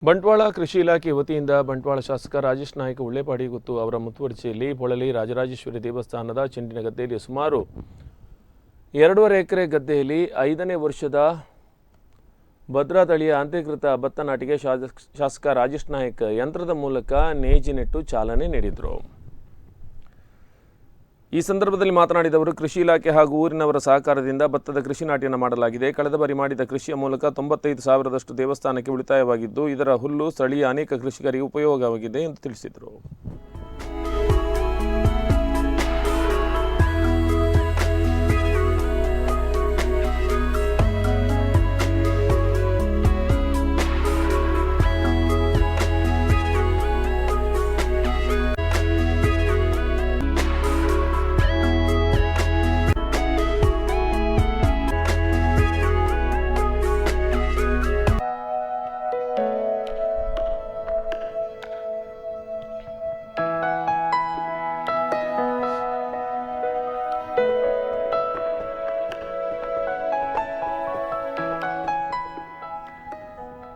ಬಂಟ್ವಾಳ ಕೃಷಿ ಇಲಾಖೆ ವತಿಯಿಂದ ಬಂಟ್ವಾಳ ಶಾಸಕ ರಾಜೇಶ್ ನಾಯ್ಕ ಉಳ್ಳೆಪಾಡಿ ಗೊತ್ತು ಅವರ ಮುತುವರ್ಜಿಯಲ್ಲಿ ಪೊಳಲಿ ರಾಜರಾಜೇಶ್ವರಿ ದೇವಸ್ಥಾನದ ಚೆಂಡಿನ ಗದ್ದೆಯಲ್ಲಿ ಸುಮಾರು 2.5 ಎಕರೆ ಗದ್ದೆಯಲ್ಲಿ 5ನೇ ವರ್ಷದ ಭದ್ರಾ ತಳಿಯ ಅಂತ್ಯಕೃತ ಭತ್ತ ನಾಟಿಗೆ ಶಾಸಕ ರಾಜೇಶ್ ನಾಯ್ಕ ಯಂತ್ರದ ಮೂಲಕ ನೇಜಿ ನೆಟ್ಟು ಚಾಲನೆ ನೀಡಿದರು. ಈ ಸಂದರ್ಭದಲ್ಲಿ ಮಾತನಾಡಿದವರು, ಕೃಷಿ ಇಲಾಖೆ ಹಾಗೂ ಊರಿನವರ ಸಹಕಾರದಿಂದ ಭತ್ತದ ಕೃಷಿ ನಾಟಿಯನ್ನು ಮಾಡಲಾಗಿದೆ. ಕಳೆದ ಬಾರಿ ಮಾಡಿದ ಕೃಷಿಯ ಮೂಲಕ 95,000ದಷ್ಟು ದೇವಸ್ಥಾನಕ್ಕೆ ಉಳಿತಾಯವಾಗಿದ್ದು, ಇದರ ಹುಲ್ಲು ಸ್ಥಳೀಯ ಅನೇಕ ಕೃಷಿಕರಿಗೆ ಉಪಯೋಗವಾಗಿದೆ ಎಂದು ತಿಳಿಸಿದರು.